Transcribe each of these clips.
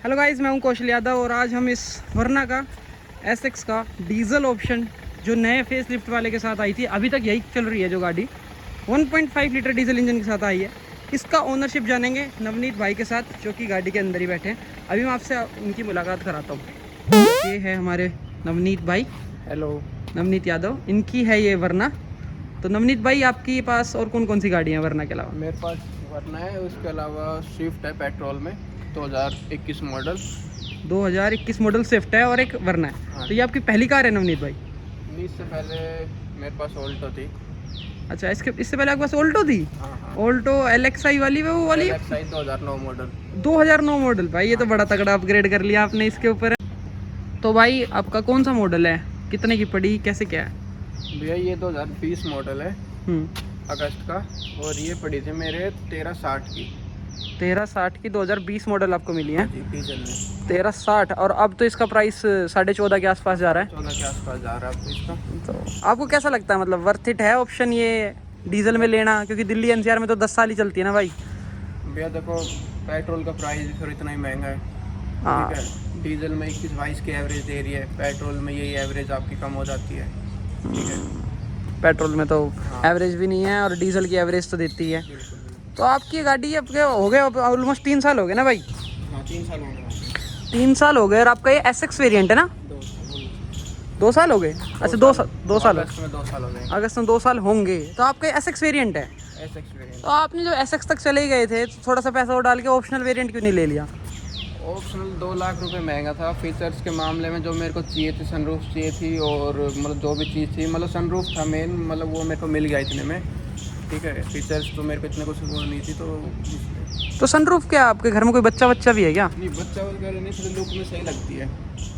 Hello guys, मैं हूं कौशल यादव और आज हम इस वरना का एसएक्स का डीजल ऑप्शन जो नए फेस लिफ्ट वाले के साथ आई थी, अभी तक यही चल रही है जो गाड़ी 1.5 लीटर डीजल इंजन के साथ आई है, इसका ओनरशिप जानेंगे नवनीत भाई के साथ जो कि गाड़ी के अंदर ही बैठे हैं। अभी मैं आपसे उनकी मुलाकात कराता हूँ। ये है हमारे नवनीत भाई। हेलो, नवनीत यादव, इनकी है ये वरना। तो नवनीत भाई, आपके पास और कौन कौन सी गाड़ियाँ हैं वरना के अलावा? मेरे पास वरना है, उसके अलावा स्विफ्ट है पेट्रोल में 2021 मॉडल। 2021 मॉडल स्विफ्ट है और एक वरना है। हाँ। तो ये आपकी पहली कार है नवनीत भाई? इससे पहले मेरे पास ऑल्टो थी। अच्छा, इससे पहले आपके पास ऑल्टो थी? हाँ। ऑल्टो एलएक्सआई वाली वो वाली? LXi 2009 model. 2009 मॉडल भाई, ये तो बड़ा तगड़ा अपग्रेड कर लिया आपने इसके ऊपर। तो भाई आपका कौन सा मॉडल है, कितने की पड़ी, कैसे क्या है? भैया ये 2020 मॉडल है, अगस्त का, और ये पड़ी थी मेरे 1360 की। 1360 की 2020 मॉडल आपको मिली है? जी, डीजल में 1360। और अब तो इसका प्राइस 14.5 के आसपास जा रहा है। 14 के आसपास जा रहा है आपको इसका। तो आपको कैसा लगता है, मतलब वर्थ इट है ऑप्शन ये डीजल में लेना? क्योंकि दिल्ली एनसीआर में तो 10 साल ही चलती है ना भाई। भैया देखो, पेट्रोल का प्राइस फिर इतना ही महंगा है, हाँ। ठीक है। डीजल में 21-22 की एवरेज दे रही है, पेट्रोल में यही एवरेज आपकी कम हो जाती है, ठीक है। पेट्रोल में तो हाँ। एवरेज भी नहीं है और डीजल की एवरेज तो देती है। बिल्कुल। तो आपकी गाड़ी अब हो गए ऑलमोस्ट 3 साल हो गए ना भाई? हाँ, 3 साल हो गए। 3 साल हो गए। और आपका ये एसएक्स वेरिएंट है ना? 2 साल हो गए? अच्छा, 2 साल। अगस्त में 2 साल हो गए। अगस्त में 2 साल होंगे। तो आपका एसएक्स वेरिएंट है? SX variant. तो आपने जो एसएक्स तक चले ही गए थे, तो थोड़ा सा पैसा और डाल के ऑप्शनल वेरिएंट क्यों नहीं ले लिया? ऑप्शनल 2 लाख रुपए महंगा था। फीचर्स के मामले में जो मेरे को चाहिए थी, सनरूफ चाहिए थी, और मतलब जो भी चीज़ थी, मतलब सनरूफ था मेन, मतलब वो मेरे को मिल गया इतने में, ठीक है। फीचर्स तो मेरे को इतने कुछ वो नहीं थी, तो सनरूफ क्या, आपके घर में कोई बच्चा भी है क्या? नहीं, बच्चा वगैरह नहीं, सिर्फ लुक में सही लगती है।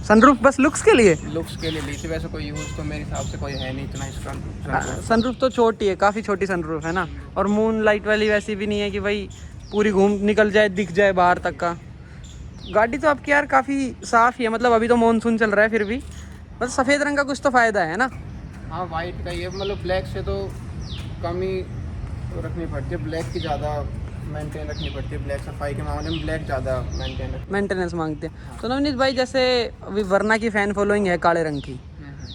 सनरूफ बस लुक्स के लिए? लुक्स के लिए ली थी, वैसे कोई यूज़ तो मेरे हिसाब से कोई है नहीं इतना इसका। सनरूफ तो छोटी है, काफ़ी छोटी सनरूफ है ना। और मून लाइट वाली वैसी भी नहीं है कि भाई पूरी घूम निकल जाए, दिख जाए बाहर तक का। गाड़ी तो आपकी यार काफ़ी साफ़ ही है, मतलब अभी तो मानसून चल रहा है फिर भी मतलब सफ़ेद रंग का कुछ तो फ़ायदा है ना? हाँ, वाइट का ये मतलब ब्लैक से तो कम ही रखनी पड़ती है, ब्लैक की ज़्यादा मेंटेन रखनी पड़ती है। ब्लैक सफाई के मामले में ब्लैक ज़्यादा मेंटेनेंस मांगते हैं। तो नवनीत भाई, जैसे अभी वरना की फ़ैन फॉलोइंग है काले रंग की,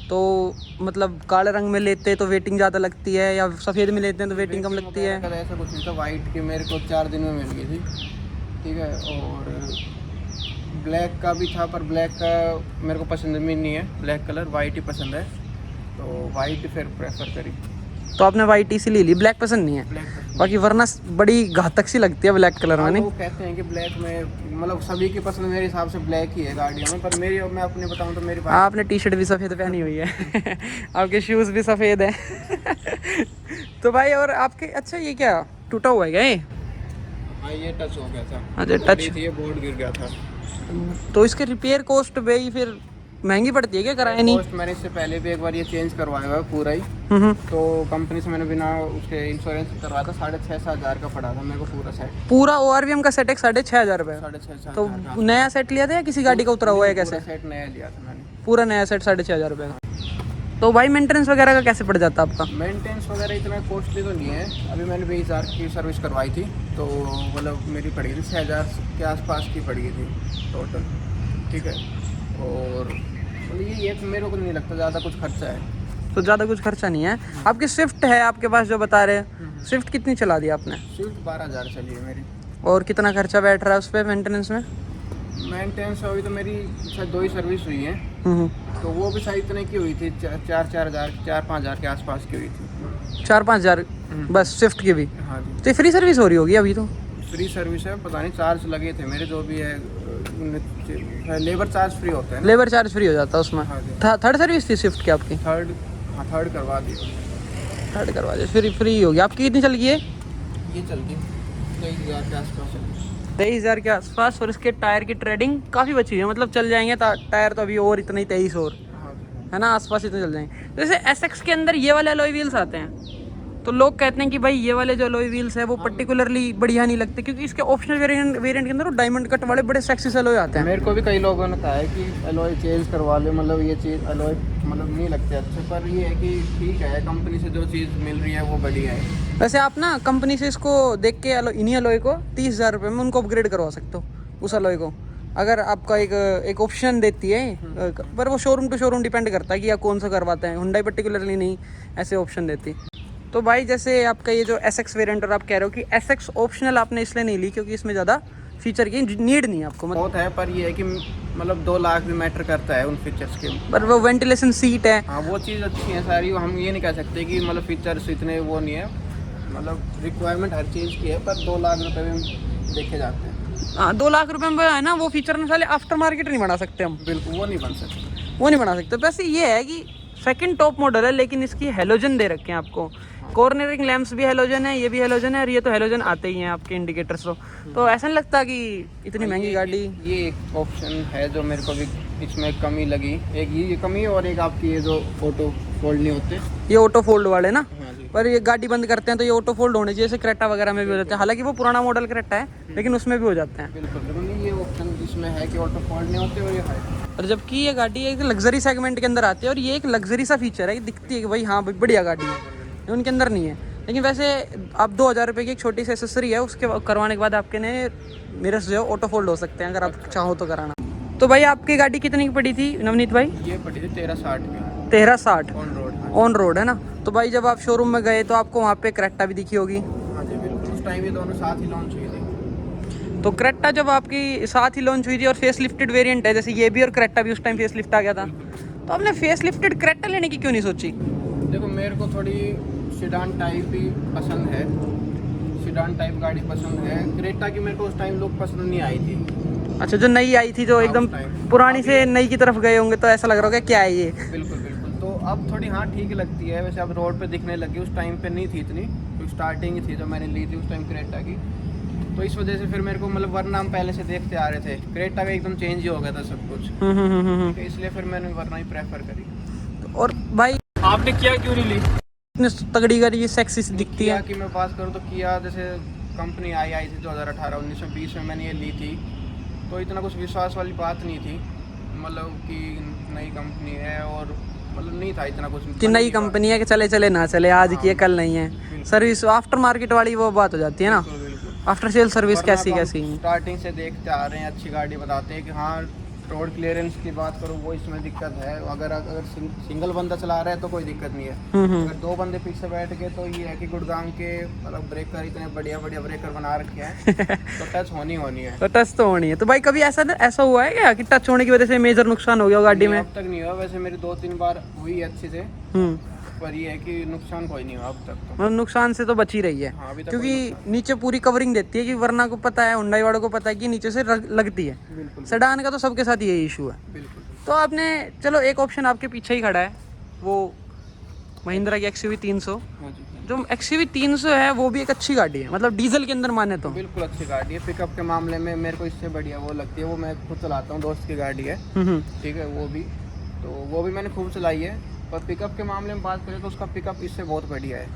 तो मतलब काले रंग में लेते तो वेटिंग ज़्यादा लगती है या सफ़ेद में लेते हैं तो वेटिंग कम लगती है? ऐसा कुछ नहीं था। वाइट की मेरे को 4 दिन में मिल गई थी, ठीक है। और ब्लैक का भी था, पर ब्लैक का मेरे को पसंद भी नहीं है, ब्लैक कलर, वाइट ही पसंद है, तो वाइट ही फिर प्रेफर करी। तो आपने वाइट इसीलिए ली, ब्लैक पसंद नहीं है? ब्लैक बाकी वरना बड़ी घातक सी लगती है ब्लैक कलर में, नहीं? वो कहते हैं कि ब्लैक में मतलब सभी की पसंद मेरे हिसाब से ब्लैक ही है गाड़ियों में, पर मेरी, मैं अपने बताऊं तो मेरी आपने टी शर्ट भी सफ़ेद पहनी हुई है आपके शूज़ भी सफ़ेद हैं तो भाई, और आपके, अच्छा ये क्या टूटा हुआ है क्या ये? हाँ, ये टच हो गया था। अच्छा, टच थी, ये बोर्ड गिर गया था। तो इसके रिपेयर कॉस्ट भाई फिर महंगी पड़ती है क्या, कराया नहीं? कॉस्ट मैंने इससे पहले भी एक बार ये चेंज करवाया हुआ है पूरा ही, तो कंपनी से मैंने बिना उसके इंश्योरेंस करवाया था। 6,500 हज़ार का पड़ा था मेरे को पूरा सेट। पूरा ORVM का सेट है 6,500 रुपये? 6,500। तो नया सेट लिया था या किसी गाड़ी का उतरा हुआ है कैसे? सेट नया लिया था मैंने। पूरा नया सेट 6,500 रुपये का। तो भाई मेंटेनेंस वगैरह का कैसे पड़ जाता आपका? मेंटेनेंस वगैरह इतना कॉस्टली तो नहीं है। अभी मैंने 20,000 की सर्विस करवाई थी, तो मतलब मेरी पड़ी थी 6,000 के आसपास की पड़ी थी टोटल, ठीक है। और मतलब ये मेरे को नहीं लगता ज़्यादा कुछ खर्चा है। तो ज़्यादा कुछ खर्चा नहीं है। आपकी स्विफ्ट है आपके पास जो बता रहे हैं, स्विफ्ट कितनी चला दी आपने? स्विफ्ट 12,000 चली है मेरी। और कितना खर्चा बैठ रहा है उस पर मेंटेनेंस में? मेंटेनेंस अभी तो मेरी शायद 2 ही सर्विस हुई है, तो वो भी शायद इतने की हुई थी, 4-5 हज़ार के आसपास की हुई थी। 4-5 हज़ार बस स्विफ्ट की भी? हाँ जी। तो फ्री सर्विस हो रही होगी अभी तो? फ्री सर्विस है, पता नहीं चार्ज लगे थे मेरे, जो भी है। लेबर चार्ज फ्री होता है ना? लेबर चार्ज फ्री हो जाता है उसमें। हाँ जी। थर्ड सर्विस थी स्विफ्ट की आपकी? थर्ड, हाँ, थर्ड करवा दी। थर्ड करवा दी, फ्री होगी। आपकी कितनी चल गई है? ये चलती 23,000 के आसपास चलती। 23,000 के आसपास। और इसके टायर की ट्रेडिंग काफ़ी बची हुई है, मतलब चल जाएंगे टायर तो अभी और इतने ही 23 और, हाँ जी। है ना, आसपास इतने चल जाएंगे। तो जैसे एसएक्स के अंदर ये वाले अलॉय व्हील्स आते हैं, तो लोग कहते हैं कि भाई ये वाले जो अलॉय व्हील्स है वो पर्टिकुलरली बढ़िया नहीं लगते, क्योंकि इसके ऑप्शनल वेरिएंट के अंदर वो डायमंड कट वाले बड़े सेक्सी से अलॉय आते हैं। मेरे को भी कई लोगों ने कहा है कि अलॉय चेंज करवा ले, मतलब ये चीज़ अलॉय मतलब नहीं लगते अच्छे, पर ये है कि ठीक है, कंपनी से जो चीज़ मिल रही है वो बढ़िया है। वैसे आप ना कंपनी से इसको देख के इन्हीं अलॉय को 30,000 रुपये में उनको अपग्रेड करवा सकते हो, उस अलॉय को। अगर आपका एक ऑप्शन देती है, पर वो शोरूम टू शोरूम डिपेंड करता है कि आप कौन सा करवाते हैं। हुंडई पर्टिकुलरली नहीं ऐसे ऑप्शन देती। तो भाई जैसे आपका ये जो SX वेरिएंट, और आप कह रहे हो कि SX ऑप्शनल आपने इसलिए नहीं ली क्योंकि इसमें ज़्यादा फीचर की नीड नहीं है आपको, मतलब बहुत है, पर ये है कि मतलब 2 लाख भी मैटर करता है उन फीचर्स के। पर वो वेंटिलेशन सीट है। हाँ, वो चीज़ अच्छी है सारी, हम ये नहीं कह सकते कि मतलब फीचर्स इतने वो नहीं है, मतलब रिक्वायरमेंट हर चीज़ की है, पर 2 लाख रुपए में देखे जाते हैं। हाँ, 2 लाख रुपए में है ना, वो फीचर में साले आफ्टर मार्केट नहीं बना सकते हम, बिल्कुल वो नहीं बन सकते। वो नहीं बना सकते। वैसे ये है कि सेकंड टॉप मॉडल है, लेकिन इसकी हेलोजन दे रखे हैं आपको। कॉर्नरिंग लैंप्स भी हेलोजन है, ये भी हेलोजन है, और ये तो हेलोजन आते ही हैं आपके इंडिकेटर्स। तो ऐसा नहीं लगता कि इतनी महंगी गाड़ी। ये एक ऑप्शन है जो मेरे को भी इसमें कमी लगी, एक ये कमी है, और एक आपकी ये जो ऑटो फोल्ड नहीं होते, ये ऑटो फोल्ड वाले ना, हाँ जी, पर ये गाड़ी बंद करते हैं तो ये ऑटो फोल्ड होने चाहिए, जैसे क्रेटा वगैरह में भी हो जाते हैं। हालांकि वो पुराना मॉडल क्रेटा है, लेकिन उसमें भी हो जाते हैं। बिल्कुल बिल्कुल नहीं, ये ऑप्शन इसमें है कि ऑटो फोल्ड नहीं होते, और ये है। और जबकि ये गाड़ी एक लग्जरी सेगमेंट के अंदर आती है, और ये एक लग्जरी सा फीचर है कि दिखती है कि भाई हाँ भाई बढ़िया गाड़ी है, ये उनके अंदर नहीं है। लेकिन वैसे आप 2000 रुपये की एक छोटी सी एसेसरी है, उसके करवाने के बाद आपके ने मिरर्स जो है ऑटो फोल्ड हो सकते हैं, अगर आप चाहो तो कराना। तो भाई आपकी गाड़ी कितनी की पड़ी थी नवनीत भाई? ये पड़ी थी 1360 की 1360 ऑन रोड। ऑन रोड है ना। तो भाई जब आप शोरूम में गए तो आपको वहाँ पे क्रेटा भी दिखी होगी। हाँ जी बिल्कुल, उस टाइम ये दोनों साथ ही लॉन्च हुई थी। तो क्रेटा जब आपकी साथ ही लॉन्च हुई थी, और फेस लिफ्टेड वेरिएंट है जैसे ये भी, और क्रेटा भी उस टाइम फेस लिफ्ट आ गया था, तो आपने फेस लिफ्टेड क्रेटा लेने की क्यों नहीं सोची? देखो मेरे को थोड़ी सीडान टाइप ही पसंद है, सीडान टाइप गाड़ी पसंद है। क्रेटा की मेरे को उस टाइम लुक पसंद नहीं आई थी। अच्छा, जो नई आई थी, जो एकदम पुरानी से नई की तरफ गए होंगे, तो ऐसा लग रहा होगा क्या है ये। बिल्कुल बिल्कुल, तो अब थोड़ी हाँ ठीक लगती है वैसे, अब रोड पे दिखने लगी, उस टाइम पे नहीं थी इतनी, तो स्टार्टिंग ही थी जो मैंने ली थी उस टाइम क्रेटा की। तो इस वजह से फिर मेरे को मतलब, वरना हम पहले से देखते आ रहे थे, क्रेटा का एकदम चेंज ही हो गया था सब कुछ, तो इसलिए फिर मैंने वरना ही प्रेफर करी। और भाई आपने किया क्यों नहीं ली? इतनी तगड़ी गाड़ी ये सेक्सी सी दिखती किया है। कि मैं बात करूँ तो किया जैसे कंपनी आई थी 2018, 19 में 20 में मैंने ये ली थी, तो इतना कुछ विश्वास वाली बात नहीं थी, मतलब कि नई कंपनी है, और मतलब नहीं था इतना कुछ कि नई कंपनी है कि चले चले ना चले, आज की है कल नहीं है। सर्विस आफ्टर मार्केट वाली वो बात हो जाती है ना, आफ्टर सेल सर्विस कैसी कैसी। स्टार्टिंग से देखते आ रहे हैं, अच्छी गाड़ी बताते हैं कि हाँ रोड क्लियरेंस की बात करूँ वो इसमें दिक्कत है, अगर सिंगल बंदा चला रहा है तो कोई दिक्कत नहीं है, अगर 2 बंदे पीछे बैठ गए तो ये है कि गुड़गांव के मतलब ब्रेकर इतने बढ़िया बढ़िया ब्रेकर बना रखे हैं तो टच होनी है। तो टच तो होनी है। तो भाई कभी ऐसा हुआ है क्या कि टच होने की वजह से मेजर नुकसान हो गया गाड़ी में? अब तक नहीं हुआ, वैसे मेरी 2-3 बार हुई अच्छे से, पर ये है कि नुकसान कोई नहीं हुआ अब तक तो। मतलब नुकसान से तो बच ही रही है। हाँ, अभी तक क्योंकि नीचे पूरी कवरिंग देती है, कि वरना को पता है, हुंडई वालों को पता है कि नीचे से लगती है। बिल्कुल सेडान का तो सबके साथ यही इशू है। बिल्कुल। तो आपने, चलो एक ऑप्शन आपके पीछे ही खड़ा है, वो महिंद्रा की XUV 300। हाँ जी, जो XUV 300 है वो भी एक अच्छी गाड़ी है, मतलब डीजल के अंदर माने तो। बिल्कुल अच्छी गाड़ी है। पिकअप के मामले में मेरे को इससे बढ़िया वो लगती है, वो मैं खुद चलाता हूँ, दोस्त की गाड़ी है, ठीक है, वो भी मैंने खूब चलाई है, पर पिकअप के मामले में बात करें तो उसका पिकअप इससे बहुत बढ़िया है,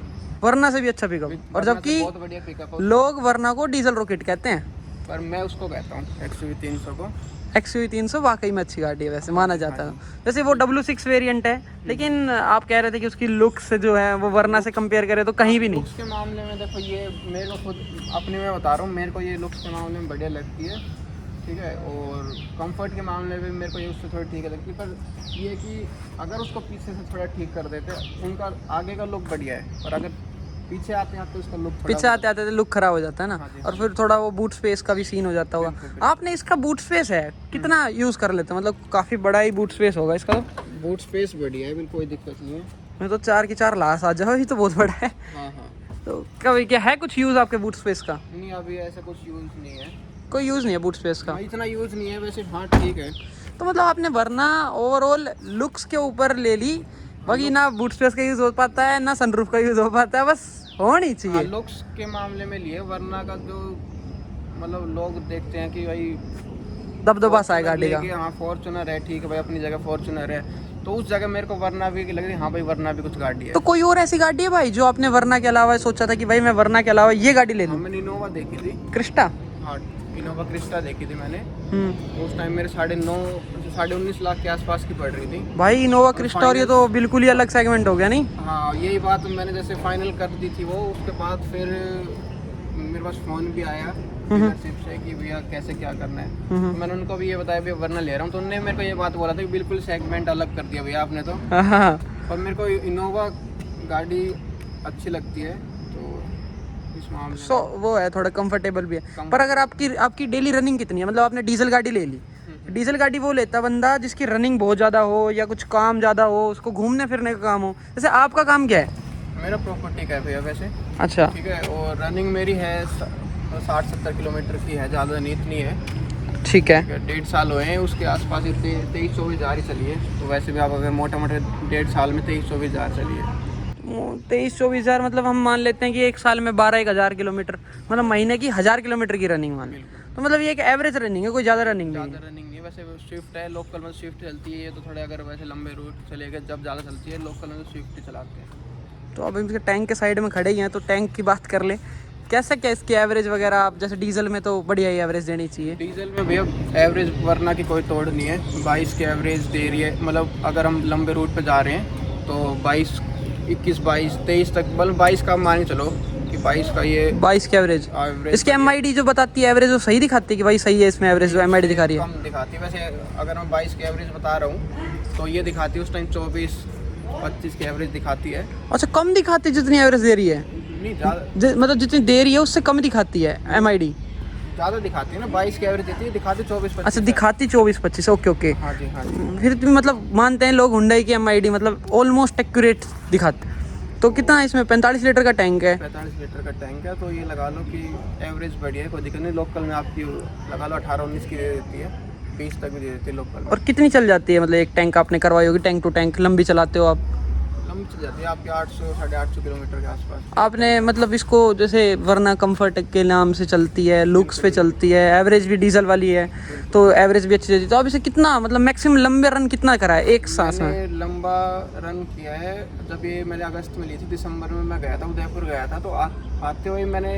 वरना से भी अच्छा पिकअप। और जबकि बहुत बढ़िया पिकअप है, लोग वरना को डीजल रॉकेट कहते हैं, पर मैं उसको कहता हूँ XUV 300 को। XUV 300 वाकई में अच्छी गाड़ी है वैसे, माना जाता है। जैसे वो W6 वेरिएंट है, लेकिन आप कह रहे थे कि उसकी लुक्स जो है वो वरना से कंपेयर करें तो कहीं भी नहीं। लुक्स के मामले में देखो, ये मेरे को खुद अपने में बता रहा हूँ, मेरे को ये लुक्स के मामले में बढ़िया लगती है, ठीक है, और कंफर्ट के मामले में मेरे को ये उससे थोड़ी ठीक है लगती है, पर ये कि अगर उसको पीछे से थोड़ा ठीक कर देते, उनका आगे का लुक बढ़िया है, और अगर पीछे आते हैं तो उसका लुक पीछे आते आते लुक खराब हो जाता है ना। और फिर थोड़ा वो बूट स्पेस का भी सीन हो जाता होगा। आपने इसका बूट स्पेस है कितना यूज कर लेते हैं, मतलब काफी बड़ा ही बूट स्पेस होगा इसका? तो बूट स्पेस बढ़िया है, बिल्कुल कोई दिक्कत नहीं है। मैं तो 4 की 4 लाश आ जाओ, ये तो बहुत बड़ा है। हाँ, तो कभी क्या है कुछ यूज आपके बूट स्पेस का? नहीं अभी ऐसा कुछ यूज नहीं है, कोई यूज नहीं है बूट स्पेस का, इतना यूज नहीं है वैसे। हाँ ठीक है, तो मतलब आपने वरना ओवरऑल लुक्स के ऊपर ले ली, बाकी ना बूट स्पेस का यूज हो पाता है ना सनरूफ का यूज हो पाता है, बस होनी चाहिए। लुक्स के मामले में लिए, वरना का जो मतलब लोग देखते हैं कि भाई दबदबा सा है गाड़ी का। हाँ फॉर्च्यूनर है, ठीक है भाई, अपनी जगह फॉर्च्यूनर है, तो उस जगह मेरे को वरना भी लग रही, हाँ भाई वरना भी कुछ गाड़ी है। तो कोई और ऐसी गाड़ी है भाई जो आपने वरना के अलावा सोचा था कि भाई मैं वरना के अलावा ये गाड़ी ले लूं? मैंने इनोवा देखी थी, क्रिस्टा। हाँ इनोवा क्रिस्टा देखी थी मैंने, तो उस टाइम मेरे 19.5 लाख के आसपास की पड़ रही थी भाई इनोवा क्रिस्टा, और ये तो बिल्कुल ही अलग सेगमेंट हो गया नहीं? हाँ यही बात मैंने जैसे फाइनल कर दी थी वो, उसके बाद फिर मेरे पास फ़ोन भी आया डीलरशिप से कि भैया कैसे क्या करना है। तो मैंने उनको भी ये बताया भैया वरना ले रहा हूँ, तो उन्होंने मेरे को ये बात बोला था कि बिल्कुल सेगमेंट अलग कर दिया भैया आपने तो। हाँ। पर मेरे को इनोवा गाड़ी अच्छी लगती है, तो इस मामले में सो वो है थोड़ा कंफर्टेबल भी है। पर अगर आपकी डेली रनिंग कितनी है, मतलब आपने डीजल गाड़ी ले ली, डीजल गाड़ी वो लेता बंदा जिसकी रनिंग बहुत ज़्यादा हो या कुछ काम ज़्यादा हो, उसको घूमने फिरने का काम हो। जैसे आपका काम क्या है? मेरा प्रॉपर्टी का है भैया वैसे। अच्छा, ठीक है, और रनिंग मेरी है 60-70 किलोमीटर की है, ज़्यादा नहीं इतनी है। ठीक है। 1.5 साल हुए हैं उसके आसपास, 23-24 हज़ार ही चली है। तो वैसे भी आप अगर मोटा मोटा 1.5 साल में 23-24 हज़ार चली है। 23-24 हज़ार मतलब हम मान लेते हैं कि एक साल में 12-1 हज़ार किलोमीटर, मतलब महीने की 1000 किलोमीटर की रनिंग मान लें। तो मतलब ये एक एवरेज रनिंग है, कोई ज़्यादा रनिंग नहीं है। ज़्यादा रनिंग नहीं है वैसे। स्विफ्ट है, लोकल में स्विफ्ट चलती है, तो थोड़े अगर वैसे लंबे रूट चले गए जब ज़्यादा चलती है, लोकल में तो स्विफ्ट ही चलाते हैं। तो अब इसके टैंक के साइड में खड़े ही हैं, तो टैंक की बात कर ले। कैसा क्या इसकी एवरेज वगैरह? आप जैसे डीजल में तो बढ़िया ही एवरेज देनी चाहिए। डीजल में भैया एवरेज वरना की कोई तोड़ नहीं है, 22 की एवरेज दे रही है। मतलब अगर हम लंबे रूट पे जा रहे हैं तो 22, 21, 22, 23 तक, मतलब 22 का मान के चलो कि 22 का ये 22 की एवरेज। एवरेज इसकी MID जो बताती है एवरेज, वो सही दिखाती है कि भाई सही है इसमें एवरेज, जो MID दिखा रही है? कम दिखाती है वैसे। अगर मैं 22 की एवरेज बता रहा हूँ तो ये दिखाती है उस टाइम 24-25 की एवरेज दिखाती है। अच्छा, कम दिखाती है जितनी एवरेज दे रही है? नहीं ज़्यादा, मतलब जितनी दे रही है उससे कम दिखाती है MID? ज़्यादा दिखाती है ना, 22 की एवरेज देती है, दिखाती 24-25। अच्छा, दिखाती 24-25। Okay okay. हाँ जी, हाँ जी। फिर भी मतलब मानते हैं लोग हुंडई की MID मतलब ऑलमोस्ट एक्यूरेट दिखाते। तो कितना है इसमें? 45 लीटर का टैंक है। 45 लीटर का टैंक है, तो ये लगा लो कि एवरेज बढ़िया है, कोई दिक्कत नहीं। लोकल में आपकी लगा लो 18-19 की दे देती है, 20 तक भी दे देती है लोकल में। और कितनी चल जाती है? मतलब एक टैंक आपने करवाई होगी, टैंक टू टैंक लंबी चलाते हो आप? लंबी चल जाती है आपकी 800-850 किलोमीटर के आसपास। आपने मतलब इसको जैसे वरना कंफर्ट के नाम से चलती है, लुक्स पे चलती है, एवरेज भी डीजल वाली है, तो एवरेज भी अच्छी देती है। तो आप इसे कितना मतलब मैक्सिमम लंबे रन कितना करा है एक सांस में? मैंने लंबा रन किया है जब ये मैंने अगस्त में ली थी, दिसंबर में मैं गया था, उदयपुर गया था। तो आते हुए मैंने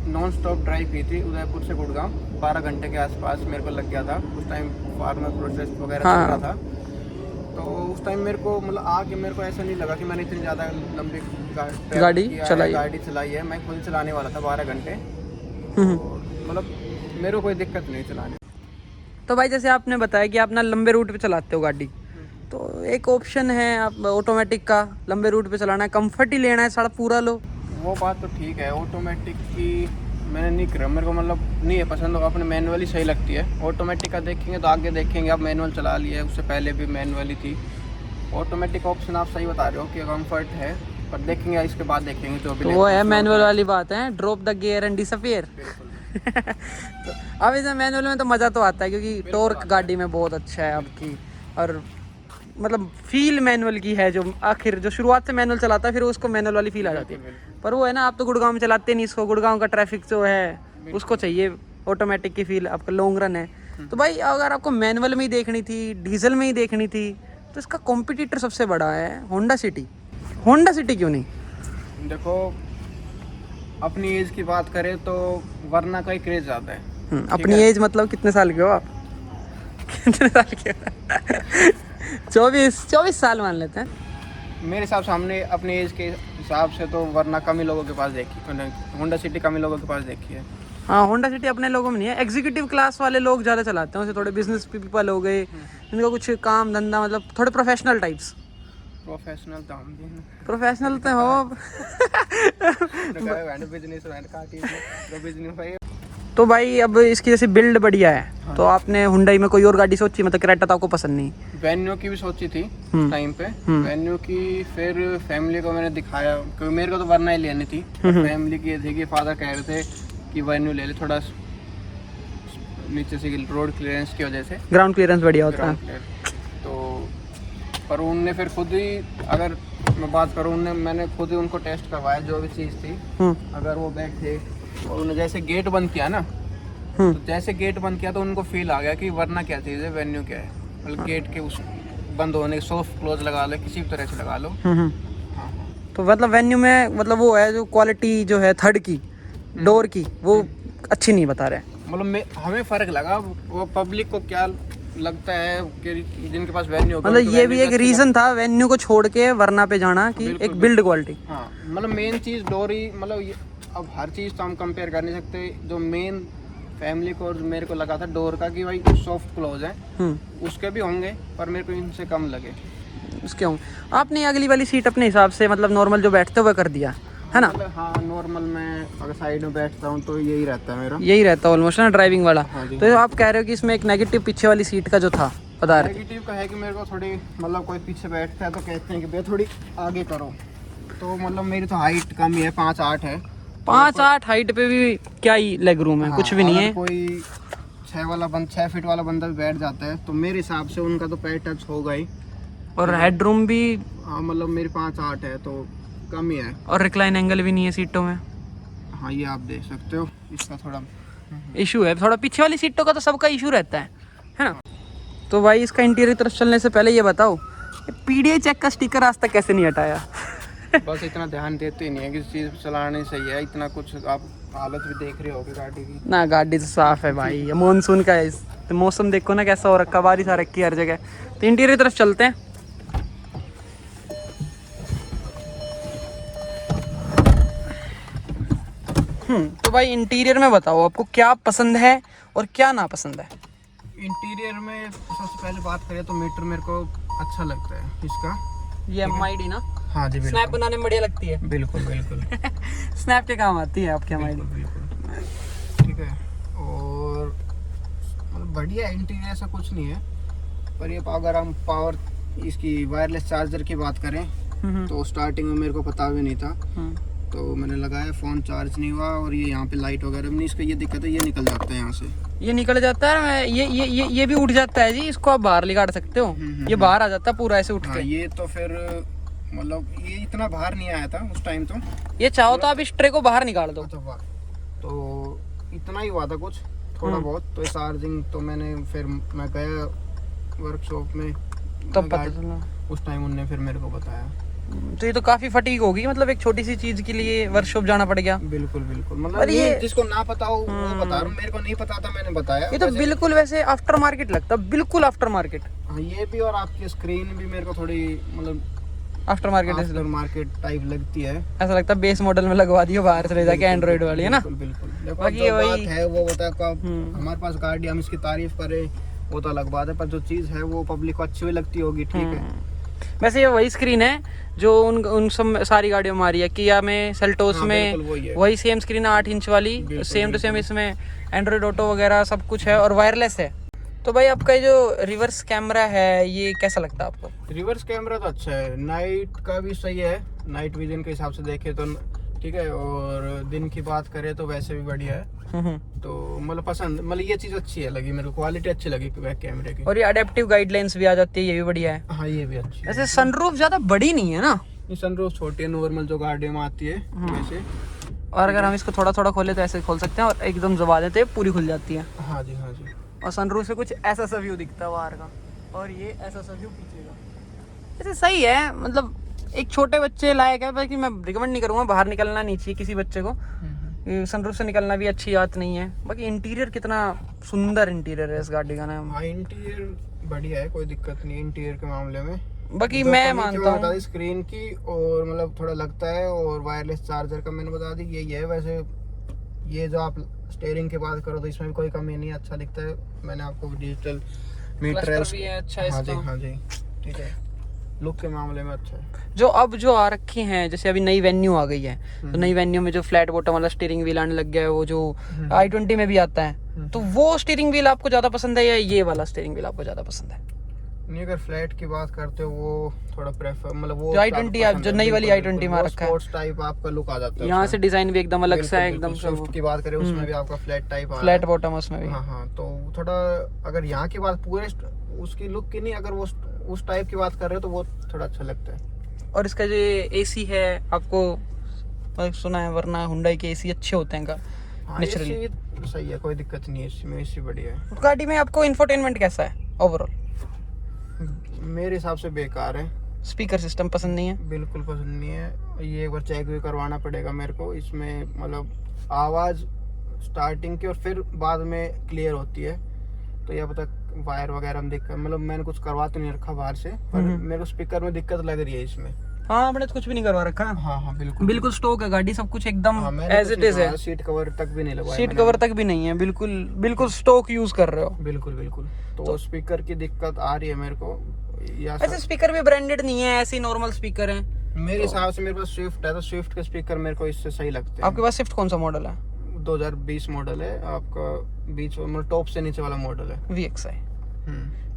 नॉन स्टॉप ड्राइव की थी उदयपुर से गुड़गांव, 12 घंटे के आसपास मेरे को लग गया था। उस टाइम फार्मर प्रोसेस वगैरह चल रहा था, तो उस टाइम मेरे को मतलब आके मेरे को ऐसा नहीं लगा कि मैंने इतनी ज़्यादा लंबी गाड़ी चलाई है। मैं खुद चलाने वाला था 12 घंटे, मतलब मेरे को कोई दिक्कत नहीं चलाने। तो भाई जैसे आपने बताया कि आप ना लंबे रूट पे चलाते हो गाड़ी, तो एक ऑप्शन है आप ऑटोमेटिक का, लंबे रूट पे चलाना है, कंफर्ट ही लेना है, सारा पूरा लो। वो बात तो ठीक है, ऑटोमेटिक की मैंने नहीं करा, मेरे को मतलब नहीं है पसंद, अपने मैनुअली सही लगती है। ऑटोमेटिक का देखेंगे तो आगे देखेंगे, आप मैनुअल चला लिए, उससे पहले भी मैनुअली थी। ऑटोमेटिक ऑप्शन आप सही बता रहे हो कि कंफर्ट है, पर देखेंगे इसके बाद देखेंगे जो भी। तो वो है मैनुअल वाली बात है, drop the gear and disappear. तो अब इसे मैनुअल में तो मज़ा तो आता है क्योंकि टॉर्क गाड़ी में बहुत अच्छा है आपकी, और मतलब फील मैनुअल की है। जो आखिर जो शुरुआत से मैनुअल चलाता है फिर उसको मैनुअल वाली फील आ जाती है। पर वो है ना, आप तो गुड़गांव में चलाते नहीं इसको, गुड़गांव का ट्रैफिक जो है उसको चाहिए ऑटोमेटिक की फील, आपका लॉन्ग रन है। तो भाई अगर आपको मैनुअल में ही देखनी थी, डीजल में ही देखनी थी, तो इसका कॉम्पिटिटर सबसे बड़ा है होंडा सिटी। होंडा सिटी क्यों नहीं? देखो अपनी एज की बात करें तो वरना का ही क्रेज ज़्यादा है। अपनी एज मतलब कितने साल के हो आप? कितने साल के हो? 24 साल मान लेते हैं। मेरे हिसाब से हमने अपनी एज के हिसाब से तो वरना कम ही लोगों के पास देखी, होंडा सिटी कम ही लोगों के पास देखी है। हाँ, होंडा सिटी अपने लोगों में नहीं है, एग्जीक्यूटिव क्लास वाले लोग ज़्यादा चलाते हैं उसे, थोड़े बिजनेस पीपल हो गए, इनका कुछ काम धंधा मतलब थोड़े प्रोफेशनल टाइप्स। प्रोफेशनल तो हम भी प्रोफेशनल तो हो। तो भाई अब इसकी जैसे बिल्ड बढ़िया है, हाँ। तो आपने हुंडई में कोई और गाड़ी सोची? मतलब क्रेटा तो आपको पसंद नहीं? वेन्यू की भी सोची थी टाइम पे, वेन्यू की। फिर फैमिली को मैंने दिखाया क्योंकि मेरे को तो वरना ही लेनी थी। फैमिली की ये थी कि फादर कह रहे थे कि वेन्यू ले ले, थोड़ा नीचे से रोड क्लियरेंस की वजह से, ग्राउंड क्लियरेंस बढ़िया होता है। तो पर उनने फिर खुद ही, अगर मैं बात करूँ, मैंने खुद ही उनको टेस्ट करवाया जो भी चीज़ थी। अगर वो बैठे और उन्हें जैसे गेट बंद किया ना, तो जैसे गेट बंद किया तो उनको फील आ गया कि वरना क्या चीज़ है, वेन्यू क्या है। मतलब गेट के उस बंद होने, सॉफ्ट क्लोज लगा लो, किसी भी तरह से लगा लो। तो मतलब वेन्यू में मतलब वो है जो क्वालिटी जो है थर्ड की डोर की, वो अच्छी नहीं बता रहे। मतलब हमें फ़र्क लगा, वो पब्लिक को क्या लगता है कि जिनके पास वेन्यू, मतलब ये भी एक रीज़न था वेन्यू को छोड़ के वरना पे जाना कि एक बिल्ड क्वालिटी। हाँ, मतलब मेन चीज़ डोर ही, मतलब अब हर चीज़ तो हम कंपेयर कर नहीं सकते। जो मेन फैमिली को मेरे को लगा था डोर का कि भाई सॉफ्ट क्लोज है, उसके भी होंगे पर मेरे को इनसे कम लगे। उसके होंगे। आपने अगली वाली सीट अपने हिसाब से मतलब नॉर्मल जो बैठते हुए कर दिया है ना? मतलब हाँ नॉर्मल मैं अगर साइड में बैठता हूँ तो यही रहता है मेरा, यही रहता है ऑलमोस्ट ना ड्राइविंग वाला। हाँ जी। तो आप कह रहे हो कि इसमें एक नेगेटिव पीछे वाली सीट का जो था बता रहे थे। नेगेटिव का है कि मेरे को थोड़ी मतलब कोई पीछे बैठता है तो कहते हैं कि भैया थोड़ी आगे करो, तो मतलब मेरी तो हाइट कम ही है, 5'8" है। 5'8" हाइट पे भी क्या ही लेग रूम है, कुछ भी नहीं है। कोई 6 फीट वाला बंदा भी बैठ जाता है तो मेरे हिसाब से उनका तो पैर टच होगा ही। और हेड रूम भी हाँ मतलब मेरी 5'8" है तो कम ही है। और रिक्लाइन एंगल भी नहीं है सीटों में। हाँ ये आप देख सकते हो, इसका थोड़ा इशू है थोड़ा। पीछे वाली सीटों का तो सबका इशू रहता है ना? तो भाई इसका इंटीरियर तरफ चलने से पहले ये बताओ, PDI चेक का स्टिकर आज तक कैसे नहीं हटाया? बस इतना ध्यान देते ही नहीं है किसी चीज़ चलाने सही है, इतना कुछ आप हालत भी देख रहे होगे गाड़ी की ना। गाड़ी तो साफ है भाई, ये मानसून का है, तो मौसम देखो ना कैसा हो रखा, बारिश आ रखी है हर जगह। तो इंटीरियर तरफ चलते हैं। तो भाई इंटीरियर में बताओ आपको क्या पसंद है और क्या ना पसंद है? इंटीरियर में सबसे पहले बात करें तो मीटर मेरे को अच्छा लगता है इसका, ये MID ना? हाँ जी स्नैप बनाने में बढ़िया लगती है। बिल्कुल बिल्कुल स्नैप के काम आती है आपके MID। बिल्कुल ठीक है। और मतलब बढ़िया इंटीरियर ऐसा कुछ नहीं है, पर ये अगर हम पावर इसकी वायरलेस चार्जर की बात करें तो स्टार्टिंग में मेरे को पता भी नहीं था, तो मैंने लगाया, फ़ोन चार्ज नहीं हुआ और ये यहाँ पे लाइट वगैरह भी नहीं, इसका ये दिक्कत है, ये निकल जाता है यहाँ से, ये निकल जाता है। ये भी उठ जाता है जी, इसको आप बाहर निकाल सकते हो। ये बाहर आ जाता है पूरा ऐसे उठ के। ये तो फिर मतलब ये इतना बाहर नहीं आया था उस टाइम, तो ये चाहो तो आप इस ट्रे को बाहर निकाल दो। तो इतना ही हुआ था कुछ थोड़ा बहुत। तो चार्जिंग तो मैंने फिर मैं गया वर्कशॉप में तब पता चला, उस टाइम उनने फिर मेरे को बताया। तो ये तो काफी फटीग होगी, मतलब एक छोटी सी चीज के लिए वर्कशॉप जाना पड़ गया। बिल्कुल बिल्कुल, मतलब ये जिसको ना पता हो वो बता रहा हूँ, मेरे को नहीं पता था, मैंने बताया। ये तो बिल्कुल वैसे आफ्टर मार्केट लगता है, बिल्कुल आफ्टर मार्केट। हाँ ये भी, और आपकी स्क्रीन भी मेरे को थोड़ी मतलब आफ्टर मार्केट टाइप लगती है, ऐसा लगता है बेस मॉडल में लगवा दियो बाहर से ले जाके एंड्रॉइड वाली, है ना? बिल्कुल। देखो बाकी जो वही बात है वो बता कब हमारे पास गाड़ी, हम इसकी तारीफ करें वो तो अलग बात है, पर जो चीज़ है वो पब्लिक को अच्छी भी लगती होगी, ठीक है। वैसे ये वही स्क्रीन है जो उन सब सारी गाड़ियों में आ रही है, किया में, सेल्टोस में वही सेम स्क्रीन है, 8 इंच वाली, सेम टू सेम इसमें एंड्रॉइड ऑटो वगैरह सब कुछ है और वायरलेस है। तो भाई आपका ये जो रिवर्स कैमरा है ये कैसा लगता है आपको? रिवर्स कैमरा तो अच्छा है, नाइट का भी सही है, नाइट विजन के हिसाब से देखे तो ठीक है, और दिन की बात करें तो वैसे भी बढ़िया है। तो मतलब पसंद, मतलब ये चीज़ अच्छी है लगी मेरे को, क्वालिटी अच्छी लगी बैक कैमरे की। और ये अडेप्टिव गाइडलाइंस भी आ जाती है, ये भी बढ़िया है। हाँ ये भी अच्छी है। वैसे सनरूफ ज़्यादा बड़ी नहीं है ना? ये सनरूफ छोटी है, नॉर्मल जो गाड़ियों में आती है वैसे। और अगर हम इसको थोड़ा थोड़ा खोले तो ऐसे खोल सकते हैं, और एकदम दबा देते हैं पूरी खुल जाती है। हाँ जी हाँ जी। और सनरूफ से कुछ ऐसा सा व्यू दिखता है बाहर का, और ये ऐसा सा व्यू पीछे का। वैसे सही है, मतलब एक छोटे बच्चे लायक है, बाकी मैं रिकमेंड नहीं करूँगा, बाहर निकलना नहीं चाहिए किसी बच्चे को, सनरूफ से निकलना भी अच्छी बात नहीं है। बाकी इंटीरियर कितना सुंदर इंटीरियर है इस गाड़ी का ना। हाँ इंटीरियर बढ़िया है, कोई दिक्कत नहीं है इंटीरियर के मामले में। बाकी मैं मानता हूँ स्क्रीन की और मतलब थोड़ा लगता है, और वायरलेस चार्जर का मैंने बता दी यही है। वैसे ये जो आप स्टीयरिंग की बात करो तो इसमें भी कोई कमी नहीं, अच्छा दिखता है। मैंने आपको डिजिटल मीटर है, अच्छा है। हाँ जी ठीक है, लुक के मामले में अच्छा है। जो आ रखी हैं, जैसे अभी नई वेन्यू आ गई है, तो नई वेन्यू में जो फ्लैट बॉटम वाला स्टीयरिंग व्हील आने लग गया है, वो जो i20 में भी आता है, तो वो स्टीयरिंग व्हील आपको ज्यादा पसंद है या ये वाला स्टीयरिंग व्हील आपको ज्यादा पसंद है? नहीं, अगर फ्लैट की बात करते हो वो थोड़ा प्रेफर, मतलब वो जो i20 आप जो नई वाली i20 में रखा है, स्पोर्ट्स टाइप आपका लुक आ जाता है। यहाँ से डिजाइन भी एकदम अलग सा है, एकदम स्विफ्ट की बात करें उसमें भी आपका फ्लैट टाइप आ फ्लैट बॉटम उसमें भी। हाँ, तो थोड़ा अगर यहाँ की बात पूरे उसकी लुक की नहीं, अगर वो उस टाइप की बात कर रहे हो तो वो थोड़ा अच्छा लगता है। और इसका जो एसी है, आपको सुना है, वरना हुंडई के एसी अच्छे होते हैं का नेचुरली। सही है, कोई दिक्कत नहीं है इसमें, एसी बढ़िया है। गाड़ी में आपको इंफोटेनमेंट कैसा है ओवरऑल? मेरे हिसाब से बेकार है। स्पीकर सिस्टम पसंद नहीं है? बिल्कुल पसंद नहीं है, ये एक बार चेक भी करवाना पड़ेगा मेरे को। इसमें मतलब आवाज़ स्टार्टिंग की और फिर बाद में क्लियर होती है, तो यह पता वायर वगैरह में दिक्कत, मतलब मैंने कुछ करवा तो नहीं रखा बाहर से, पर मेरे को स्पीकर में दिक्कत लग रही है इसमें। हाँ आपने तो कुछ भी नहीं करवा रखा। हाँ हाँ बिल्कुल बिल्कुल स्टॉक है गाड़ी, सब कुछ एकदम हाँ, मैंने एज कुछ इट नहीं इज है। करवाया, सीट कवर तक भी नहीं लगवाया सीट मैंने। कवर तक भी नहीं है, बिल्कुल बिल्कुल स्टॉक यूज कर रहे हो। बिल्कुल बिल्कुल। तो स्पीकर की दिक्कत आ रही है मेरे को, या ऐसे स्पीकर भी ब्रांडेड नहीं है, ऐसे नॉर्मल स्पीकर हैं। मेरे हिसाब से मेरे पास स्विफ्ट है, तो स्विफ्ट के स्पीकर मेरे को इससे सही लगते हैं। आपके पास स्विफ्ट कौन सा मॉडल है? 2020 मॉडल है आपका, बीच मतलब टॉप से नीचे वाला मॉडल है। VXI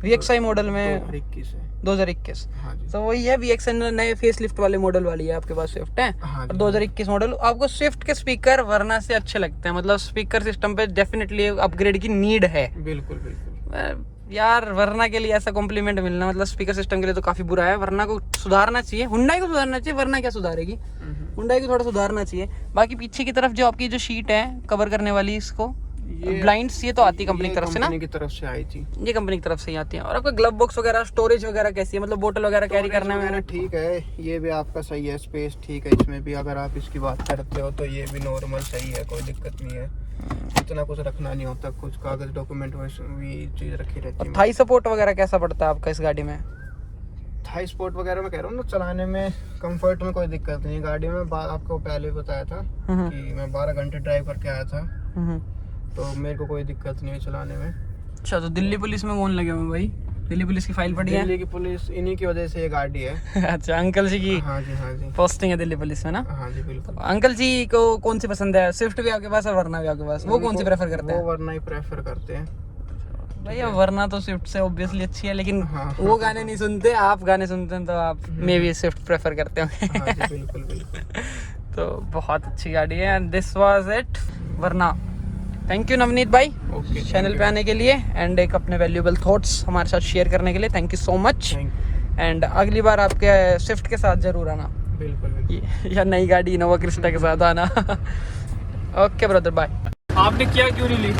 VXI मॉडल में 2021 है। 2021। हाँ जी। तो वही है VXI नए फेस लिफ्ट वाले मॉडल वाली है आपके पास स्विफ्ट है। हाँ और जी। 2021 मॉडल। आपको स्विफ्ट के स्पीकर वरना से अच्छे लगते हैं, मतलब स्पीकर सिस्टम पे डेफिनेटली अपग्रेड की नीड है। बिल्कुल बिल्कुल यार वरना के लिए ऐसा कॉम्प्लीमेंट मिलना मतलब स्पीकर सिस्टम के लिए तो काफी बुरा है। वरना को सुधारना चाहिए, हुंडई को सुधारना चाहिए, वरना क्या सुधारेगी, हुंडई को थोड़ा सुधारना चाहिए। बाकी पीछे की तरफ जो आपकी जो शीट है कवर करने वाली, इसको ब्लाइंड्स, ये तो आती है कंपनी की तरफ से ना? कंपनी की तरफ से आई थी, ये कंपनी की तरफ से ही आती है। और आपका ग्लव बॉक्स वगैरह, स्टोरेज वगैरह कैसी है, मतलब बोतल वगैरह कैरी करने में? ठीक है, ये भी आपका सही है, स्पेस ठीक है इसमें भी। अगर आप इसकी बात करते हो तो ये भी नॉर्मल सही है, कोई दिक्कत नहीं है। इतना कुछ रखना नहीं होता, कुछ कागज डॉक्यूमेंट भी चीज रखी रहती है। थाई सपोर्ट वगैरह कैसा पड़ता है आपका इस गाड़ी में? थाई स्पोर्ट वगैरह मैं कह रहा हूँ ना, चलाने में कंफर्ट में कोई दिक्कत नहीं है गाड़ी में। आपको पहले बताया था कि मैं 12 घंटे ड्राइव करके आया था, तो मेरे को कोई दिक्कत नहीं है चलाने में। अच्छा, तो दिल्ली पुलिस में कौन लगे हुए भाई? दिल्ली पुलिस की फाइल पड़ी है? दिल्ली की पुलिस इन्हीं की वजह से ये गाड़ी है। अच्छा, अंकल जी की हाँ जी हाँ जी पोस्टिंग है दिल्ली पुलिस में ना? हाँ जी बिल्कुल। अंकल जी को कौन सी पसंद है? स्विफ्ट भी आपके पास है, वरना भी आपके पास? वो कौन सी प्रेफर करते हैं? वो वरना ही प्रेफर करते हैं भैया। वरना तो स्विफ्ट से ऑब्वियसली अच्छी है, लेकिन हाँ, वो गाने नहीं सुनते, आप गाने सुनते हैं, तो आप मे भी स्विफ्ट प्रेफर करते होंगे। हाँ जी बिल्कुल बिल्कुल। तो बहुत अच्छी गाड़ी है एंड दिस वाज इट वरना। थैंक यू नवनीत भाई ओके, चैनल पे आने के लिए एंड एक अपने वैल्यूएबल थॉट्स हमारे साथ शेयर करने के लिए। Thank you so much. And अगली बार आपके स्विफ्ट के साथ जरूर आना, बिल्कुल या नई गाड़ी इनोवा क्रिस्टा के साथ आना। Okay brother, bye. आपने क्या क्यों नहीं ली?